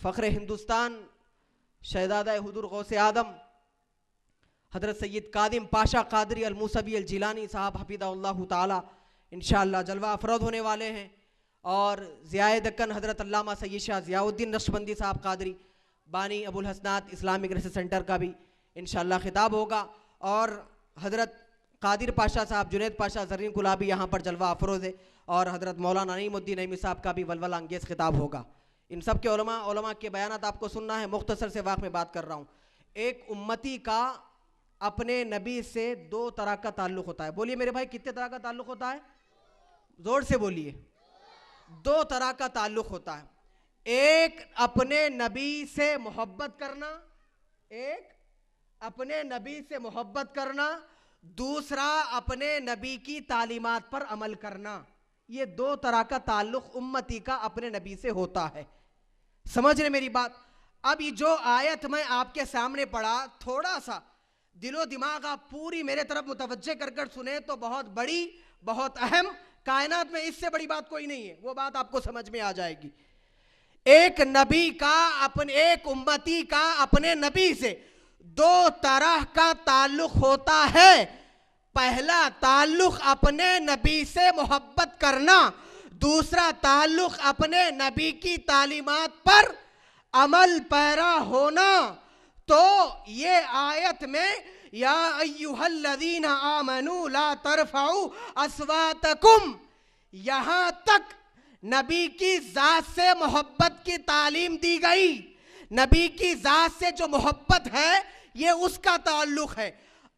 फ़ख्र हिंदुस्तान शहज़ादा हुज़ूर गौसे आदम हज़रत सैयद कादिम पाशा कादरी अल मूसवी अल जिलानी साहब हफ़िज़हुल्लाह ताला इंशाअल्लाह जलवा अफरोज़ होने वाले हैं। और ज़ियाए दक्कन हज़रत अल्लामा सैयद शाह ज़ियाउद्दीन नक्शबंदी साहब कादरी बानी अबुल हसनात इस्लामिक रिसर्च सेंटर का भी इंशाअल्लाह खिताब होगा। और हज़रत कादिर पाशा साहब जुनैद पाशा ज़रीन गुलाबी यहाँ पर जलवा अफरोज़ है। और हज़रत मौलाना नईमुद्दीन नईमी साहब का भी वलवला अंगेज़ खिताब होगा। इन सब के उलमा के बयानात आपको सुनना है। मुख्तसर से वाक़ में बात कर रहा हूँ। एक उम्मती का अपने नबी से दो तरह का ताल्लुक़ होता है। बोलिए मेरे भाई, कितने तरह का ताल्लुक़ होता है? ज़ोर से बोलिए। दो तरह का ताल्लुक़ होता है। एक अपने नबी से मोहब्बत करना, एक अपने नबी से मोहब्बत करना, दूसरा अपने नबी की तालीमात पर अमल करना। ये दो तरह का ताल्लुक़ उम्मती का अपने नबी से होता है। समझ रहे मेरी बात? अब ये जो आयत मैं आपके सामने पढ़ा, थोड़ा सा दिलो दिमाग आप पूरी मेरे तरफ मुतवज्जे कर कर सुने तो बहुत बड़ी, बहुत अहम, कायनात में इससे बड़ी बात कोई नहीं है। वो बात आपको समझ में आ जाएगी। एक नबी का एक उम्मती का अपने नबी से दो तरह का ताल्लुक़ होता है। पहला ताल्लुक़ अपने नबी से मोहब्बत करना, दूसरा ताल्लुक़ अपने नबी की तालीमात पर अमल पैरा होना। तो ये आयत में या अय्युहल्लज़ीना आमनू ला तरफ़ऊ अस्वातकुम, यहाँ तक नबी की ज़ात से मोहब्बत की तालीम दी गई। नबी की ज़ात से जो मोहब्बत है ये उसका ताल्लुक़ है।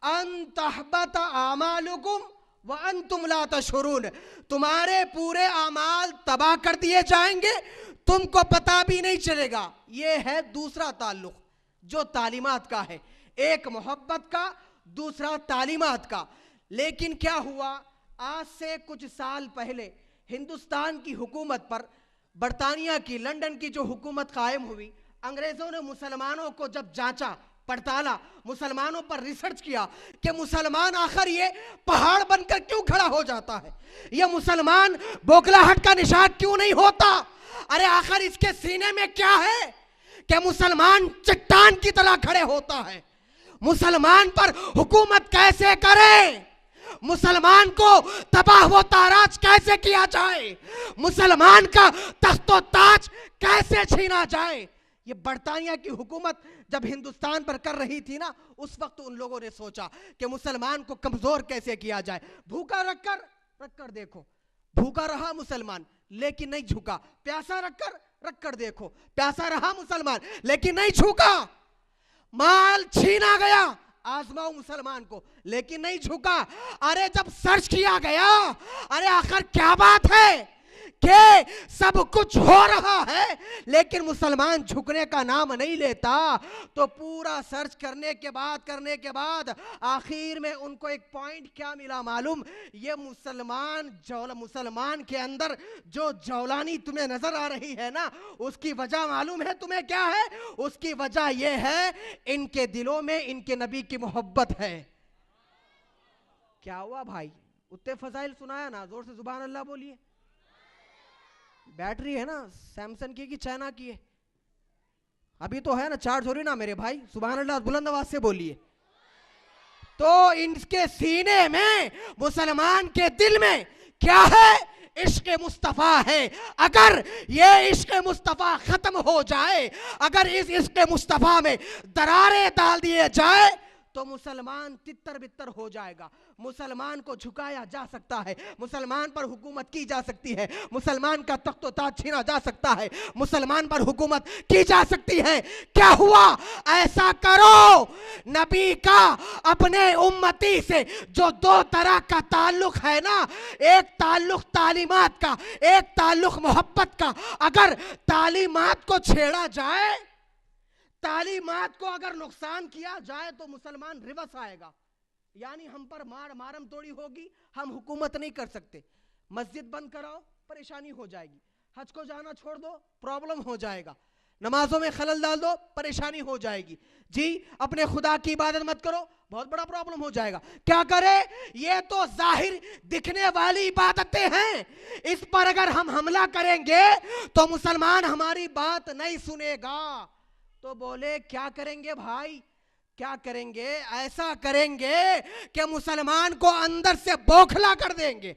अन तहबत आमालुकुम व अंतुम ला तशउरून, तुम्हारे पूरे आमाल तबाह कर दिए जाएंगे, तुमको पता भी नहीं चलेगा। ये है दूसरा ताल्लुक़ जो तालीमात का है। एक मोहब्बत का, दूसरा तालीमात का। लेकिन क्या हुआ, आज से कुछ साल पहले हिंदुस्तान की हुकूमत पर बरतानिया की, लंदन की जो हुकूमत कायम हुई, अंग्रेज़ों ने मुसलमानों को जब जांचा पड़ताला, मुसलमानों पर रिसर्च किया कि मुसलमान आखिर ये पहाड़ बनकर क्यों खड़ा हो जाता है, ये मुसलमान बोखलाहट का निशान क्यों नहीं होता, अरे आखिर इसके सीने में क्या है कि मुसलमान चट्टान की तरह खड़े होता है। मुसलमान पर हुकूमत कैसे करें, मुसलमान को तबाह व ताराज कैसे किया जाए, मुसलमान का तख्तो ताज कैसे छीना जाए। ये बरतानिया की हुकूमत जब हिंदुस्तान पर कर रही थी ना, उस वक्त उन लोगों ने सोचा कि मुसलमान को कमजोर कैसे किया जाए। भूखा रखकर देखो, भूखा रहा मुसलमान लेकिन नहीं झुका। प्यासा रखकर देखो, प्यासा रहा मुसलमान लेकिन नहीं झुका। माल छीना गया, आजमाओ मुसलमान को, लेकिन नहीं झुका। अरे जब सर्च किया गया, अरे आखिर क्या बात है कि सब कुछ हो रहा है लेकिन मुसलमान झुकने का नाम नहीं लेता, तो पूरा सर्च करने के बाद आखिर में उनको एक पॉइंट क्या मिला मालूम, ये मुसलमान के अंदर जो जौलानी तुम्हें नजर आ रही है ना, उसकी वजह मालूम है तुम्हें क्या है? उसकी वजह यह है इनके दिलों में इनके नबी की मोहब्बत है। क्या हुआ भाई, उतने फजाइल सुनाया ना, जोर से सुभान अल्लाह बोलिए। बैटरी है ना सैमसंग की चाइना की है? अभी तो है ना, चार्ज हो रही ना मेरे भाई, सुभान अल्लाह बुलंद आवाज से बोलिए। तो इनके सीने में, मुसलमान के दिल में क्या है? इश्क मुस्तफा है। अगर ये इश्क मुस्तफा खत्म हो जाए, अगर इस इश्क मुस्तफा में दरारें डाल दिए जाए तो मुसलमान तितर बितर हो जाएगा। मुसलमान को झुकाया जा सकता है, मुसलमान पर हुकूमत की जा सकती है, मुसलमान का तख्तो ताज छीना जा सकता है, मुसलमान पर हुकूमत की जा सकती है। क्या हुआ? ऐसा करो, नबी का अपने उम्मती से जो दो तरह का ताल्लुक है ना, एक ताल्लुक तालीमात का, एक ताल्लुक मोहब्बत का, अगर तालीमात को छेड़ा जाए, तालीमात को अगर नुकसान किया जाए तो मुसलमान रिवर्स आएगा। यानी हम पर मारम तोड़ी होगी, हम हुकूमत नहीं कर सकते। मस्जिद बंद कराओ, परेशानी हो जाएगी। हज को जाना छोड़ दो, प्रॉब्लम हो जाएगा। नमाजों में खलल डाल दो, परेशानी हो जाएगी। जी अपने खुदा की इबादत मत करो, बहुत बड़ा प्रॉब्लम हो जाएगा। क्या करे, ये तो जाहिर दिखने वाली इबादतें हैं, इस पर अगर हम हमला करेंगे तो मुसलमान हमारी बात नहीं सुनेगा। तो बोले क्या करेंगे भाई, क्या करेंगे? ऐसा करेंगे कि मुसलमान को अंदर से बौखला कर देंगे।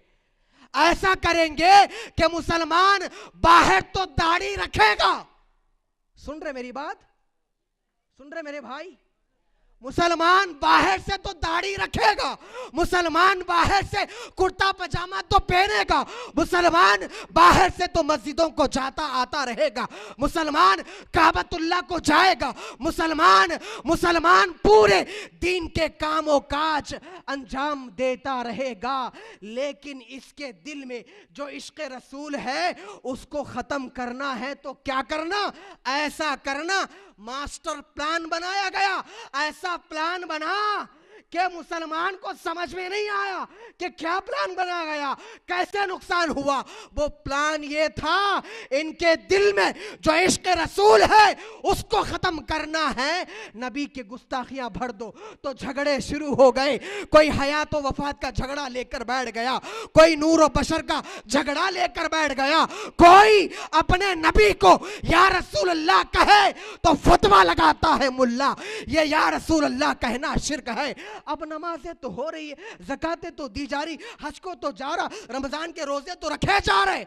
ऐसा करेंगे कि मुसलमान बाहर तो दाढ़ी रखेगा। सुन रहे मेरी बात, सुन रहे मेरे भाई? मुसलमान बाहर से तो दाढ़ी रखेगा, मुसलमान बाहर से कुर्ता पजामा तो पहनेगा, मुसलमान बाहर से तो मस्जिदों को जाता आता रहेगा, मुसलमान काबतुल्लाह को जाएगा, मुसलमान पूरे दीन के कामों काज अंजाम देता रहेगा। लेकिन इसके दिल में जो इश्क रसूल है उसको खत्म करना है तो क्या करना? ऐसा करना, मास्टर प्लान बनाया गया, ऐसा प्लान बना कि मुसलमान को समझ में नहीं आया कि क्या प्लान बना गया, कैसे नुकसान हुआ। वो प्लान ये था, इनके दिल में जो इश्क रसूल है उसको खत्म करना है, नबी की गुस्ताखियां भर दो। तो झगड़े शुरू हो गए, कोई हयात व वफात का झगड़ा लेकर बैठ गया, कोई नूर व बशर का झगड़ा लेकर बैठ गया, कोई अपने नबी को या रसूल अल्लाह कहे तो फतवा लगाता है मुल्ला, ये या रसूल अल्लाह कहना शिर्क है। अब नमाजें तो हो रही है, ज़कातें तो दी जा रही, हज को तो जा रहा, रमजान के रोजे तो रखे जा रहे,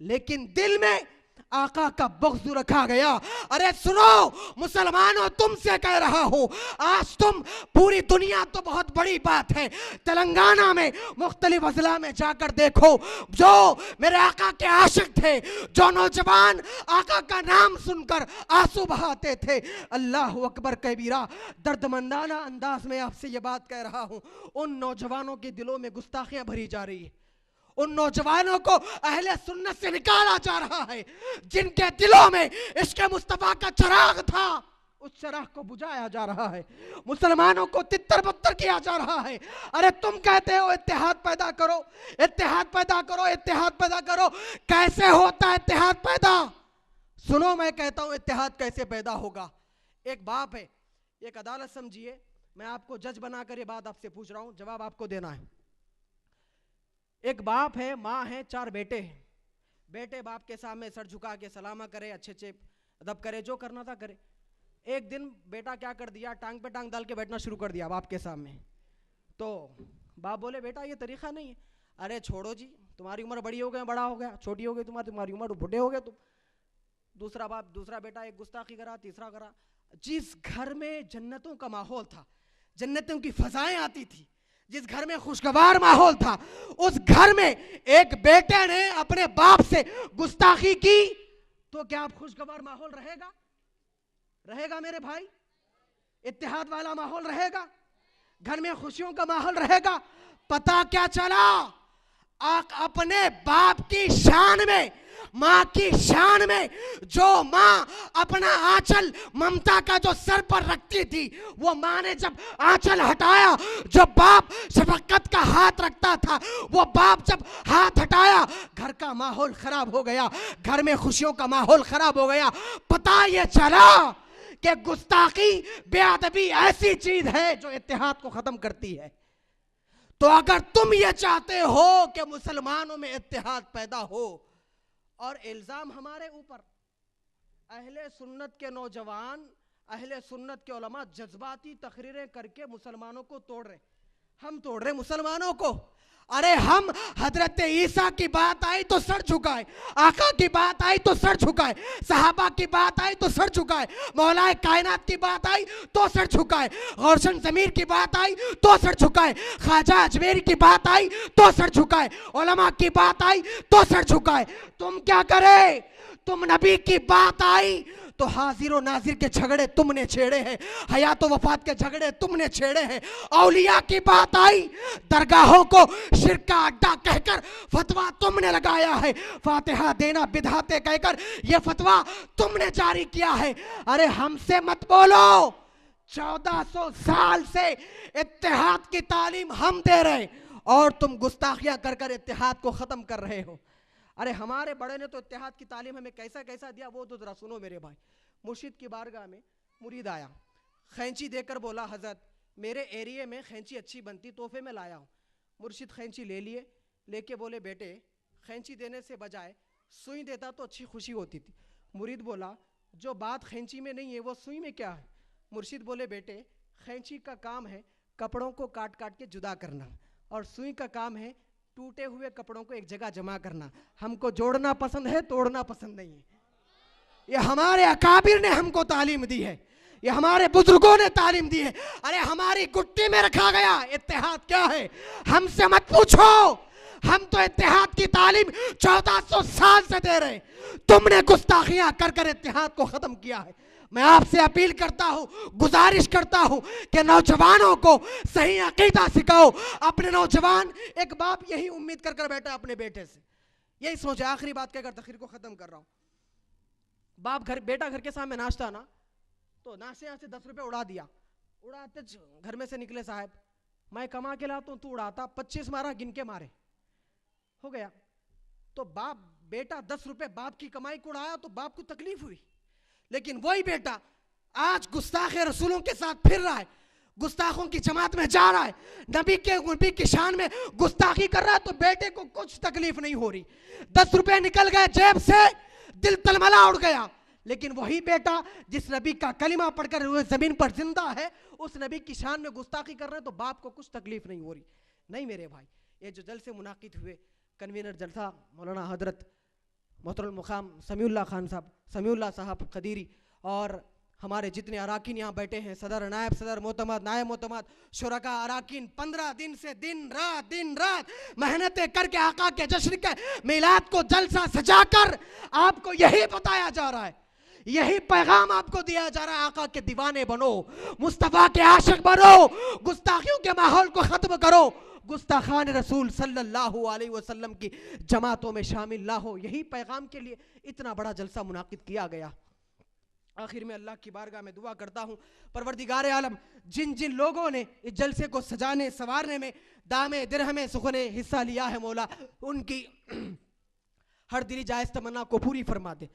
लेकिन दिल में आका का बग़्ज़ रखा गया। अरे सुनो मुसलमानों, तुमसे कह रहा हूं, आज तुम पूरी दुनिया तो बहुत बड़ी बात है, तेलंगाना में मुख्तलिफ अज़ला में जाकर देखो, जो मेरे आका के आशिक थे, जो नौजवान आका का नाम सुनकर आंसू बहाते थे, अल्लाह अकबर कबीरा, दर्दमंदाना अंदाज में आपसे ये बात कह रहा हूं, उन नौजवानों के दिलों में गुस्ताखियां भरी जा रही है, उन नौजवानों को अहले सुन्नत से निकाला जा रहा है, जिनके दिलों में इसके मुस्तफा का चिराग था, उस चिराग को बुझाया जा रहा है, मुसलमानों को तितर बत्तर किया जा रहा है। अरे तुम कहते हो इत्तेहाद पैदा करो, इत्तेहाद पैदा करो, इत्तेहाद पैदा करो, कैसे होता है इत्तेहाद पैदा? सुनो मैं कहता हूं इत्तेहाद कैसे पैदा होगा। एक बाप है, एक अदालत समझिए, मैं आपको जज बनाकर ये बात आपसे पूछ रहा हूं, जवाब आपको देना है। एक बाप है, माँ है, 4 बेटे हैं। बेटे बाप के सामने सर झुका के सलामा करे, अच्छे अच्छे अदब करे, जो करना था करे। एक दिन बेटा क्या कर दिया, टांग पे टांग डाल के बैठना शुरू कर दिया बाप के सामने। तो बाप बोले बेटा ये तरीका नहीं है। अरे छोड़ो जी, तुम्हारी उम्र बड़ी हो गई, बड़ा हो गया, छोटी हो गई तुम्हारी उम्र, बूढ़े हो गए तुम। दूसरा बेटा एक गुस्ताखी करा, तीसरा करा। जिस घर में जन्नतों का माहौल था, जन्नतों की फजाएं आती थी, जिस घर में खुशगवार माहौल था, उस घर में एक बेटे ने अपने बाप से गुस्ताखी की, तो क्या अब खुशगवार माहौल रहेगा? रहेगा मेरे भाई? इत्तेहाद वाला माहौल रहेगा? घर में खुशियों का माहौल रहेगा? पता क्या चला, अपने बाप की शान में, माँ की शान में, जो माँ अपना आंचल ममता का जो सर पर रखती थी, वो माँ ने जब आंचल हटाया, जो बाप शफकत का हाथ रखता था, वो बाप जब हाथ हटाया, घर का माहौल खराब हो गया, घर में खुशियों का माहौल खराब हो गया। पता ये चला कि गुस्ताखी, बेअदबी ऐसी चीज है जो इत्तेहाद को खत्म करती है। तो अगर तुम ये चाहते हो कि मुसलमानों में इत्तेहाद पैदा हो, और इल्जाम हमारे ऊपर, अहले सुन्नत के नौजवान, अहले सुन्नत के उलमा जज्बाती तकरीरें करके मुसलमानों को तोड़ रहे, हम तोड़ रहे मुसलमानों को। अरे हम हजरत ईसा की बात आई तो सर झुकाए, आका की बात आई तो सर झुकाए, सहाबा की बात आई तो सर झुकाए, मौलाए कायनात की बात आई तो सर झुकाए, गौशन ज़मीर की बात आई तो सर झुकाए, ख्वाजा अजमेरी की बात आई तो सर झुकाए, उलमा की बात आई तो सर झुकाए। तुम क्या करे? तुम नबी की बात आई तो हाजिर और नाजिर के झगड़े तुमने छेड़े हैं, हयात व वफात के झगड़े तुमने छेड़े हैं। औलिया की बात आई, दरगाहों को शिर्क का अड्डा कहकर फतवा तुमने लगाया है, फातिहा देना बिदअत कहकर यह फतवा तुमने जारी किया है। अरे हमसे मत बोलो, 1400 साल से इत्तेहाद की तालीम हम दे रहे और तुम गुस्ताखियां कर कर इत्तेहाद को खत्म कर रहे हो। अरे हमारे बड़े ने तो इत्तेहाद की तालीम हमें कैसा कैसा दिया, वो तो ज़रा सुनो मेरे भाई। मुर्शिद की बारगाह में मुरीद आया, खैंची देकर बोला हज़रत मेरे एरिए में खैंची अच्छी बनती, तोहफे में लाया हूँ। मुर्शिद खैंची ले लिए, लेके बोले बेटे खैंची देने से बजाय सुई देता तो अच्छी खुशी होती थी। मुरीद बोला जो बात खैंची में नहीं है वो सुई में क्या है? मुर्शिद बोले बेटे खैंची का काम है कपड़ों को काट काट के जुदा करना, और सुई का काम है टूटे हुए कपड़ों को एक जगह जमा करना। हमको जोड़ना पसंद है, तोड़ना पसंद नहीं है। ये हमारे अकाबिर ने हमको तालीम दी है, ये हमारे बुजुर्गों ने तालीम दी है। अरे हमारी गुट्टी में रखा गया इत्तेहाद क्या है, हमसे मत पूछो। हम तो इत्तेहाद की तालीम 1400 साल से दे रहे, तुमने गुस्ताखियां कर कर इत्तेहाद को खत्म किया है। मैं आपसे अपील करता हूं, गुजारिश करता हूं कि नौजवानों को सही अकीदा सिखाओ। अपने नौजवान, एक बाप यही उम्मीद कर कर बैठा अपने बेटे से, यही सोचे। आखिरी बात कहकर तकरीर को खत्म कर रहा हूं। बाप बेटा घर के सामने नाश्ता ना, तो नाश्ते यहाँ से 10 रुपए उड़ा दिया। उड़ाते घर में से निकले साहब मैं कमा के लाता हूँ, तू उड़ाता। 25 मारा, गिन के मारे, हो गया। तो बाप बेटा 10 रुपए बाप की कमाई को उड़ाया तो बाप को तकलीफ हुई, लेकिन वही बेटा आज गुस्ताखे रसूलों के साथ फिर रहा है, गुस्ताखों की जमात में जा रहा है, नबी की शान में गुस्ताखी कर रहा है, तो बेटे को कुछ तकलीफ नहीं हो रही। 10 रुपए निकल गए जेब से, दिल तलमला उड़ गया। लेकिन वही बेटा जिस नबी का कलिमा पढ़कर हुए जमीन पर जिंदा है, उस नबी की शान में गुस्ताखी कर रहे हैं, तो बाप को कुछ तकलीफ नहीं हो रही। नहीं मेरे भाई, ये जो जलसे मुनाकिद हुए, कन्वीनर जलसा मौलाना हजरत मोहतरम मुकाम समीउल्लाह खान साहब, समीउल्लाह साहब कदीरी, और हमारे जितने अराकीन यहाँ बैठे हैं, सदर, नायब सदर, मोतमद, नायब मोतमद, शुरका, अराकीन, 15 दिन से दिन रात मेहनतें करके आका के जश्न के मिलाद को जलसा सजाकर आपको यही बताया जा रहा है, यही पैगाम आपको दिया जा रहा है, आका के दीवाने बनो, मुस्तफ़ा के आशिक बनो, गुस्ताखियों के माहौल को खत्म करो, गुस्ताखान रसूल सल्लल्लाहु अलैहि वसल्लम की जमातों में शामिल ना हो। यही पैगाम के लिए इतना बड़ा जलसा मुनाकिद किया गया। आखिर में अल्लाह की बारगाह में दुआ करता हूँ, परवरदिगार आलम जिन जिन लोगों ने इस जलसे को सजाने संवारने में दामे दिरहमे सुखने हिस्सा लिया है, मौला उनकी हर दिली जायज़ तमन्ना को पूरी फरमा दे।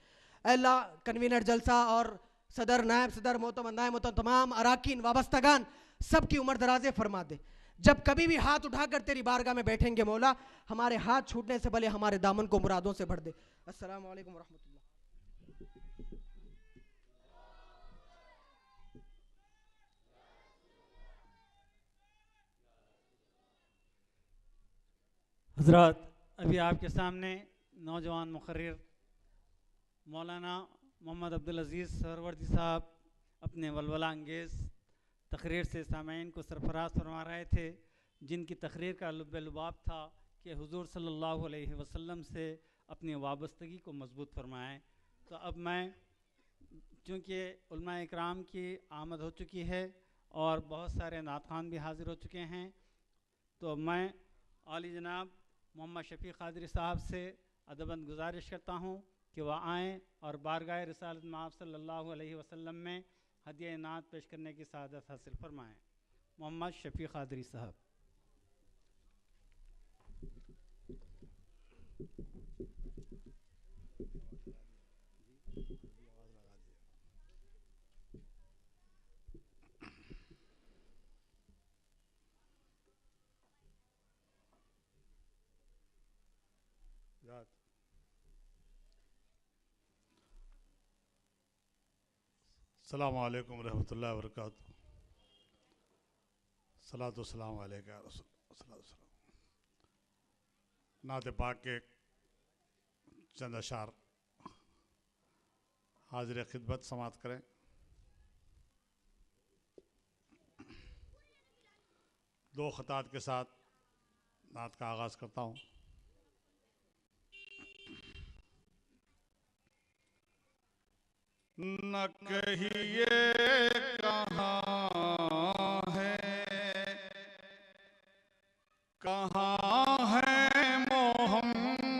अल्लाह कन्वीनर जलसा और सदर, नायब सदर, मोहतरम, नायब मोहतरम, तमाम अराकीन वाबस्तगान सबकी उम्र दराजे फरमा दे। जब कभी भी हाथ उठाकर तेरी बारगाह में बैठेंगे मौला, हमारे हाथ छूटने से भले हमारे दामन को मुरादों से भर दे। अस्सलामु अलैकुम वरहमतुल्लाह। हज़रात, अभी आपके सामने नौजवान मुक़र्रिर मौलाना मोहम्मद अब्दुल अज़ीज़ सरवर्दी साहब अपने वलवला अंगेज़ तकरीर से सामईन को सरफराज फरमा रहे थे, जिनकी तकरीर का लुबाब था कि हुज़ूर सल्लल्लाहु अलैहि वसल्लम से अपनी वाबस्तगी को मजबूत फरमाएँ। तो अब मैं, चूँकि उलमा इकराम की आमद हो चुकी है और बहुत सारे नातखान भी हाज़िर हो चुके हैं, तो मैं आली जनाब मोहम्मद शफ़ी क़ादरी साहब से अदबन गुजारिश करता हूँ कि वह आएँ और बारगाह रिसालत मआब सल्लल्लाहु अलैहि वसल्लम में हदिया नात पेश करने की सआदत हासिल फरमाएँ। मोहम्मद शफ़ी क़ादरी साहब। अस्सलामु अलैकुम रहमतुल्लाहि व बरकातुहू। सलातो सलाम अलैका रसूल। नात पाक के चंद अशार हाजिर खिदमत समात करें। दो खतात के साथ नात का आगाज़ करता हूँ। न कहिए कहाँ है मोहम्मद,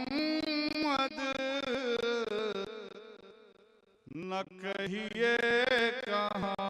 न कहिए कहाँ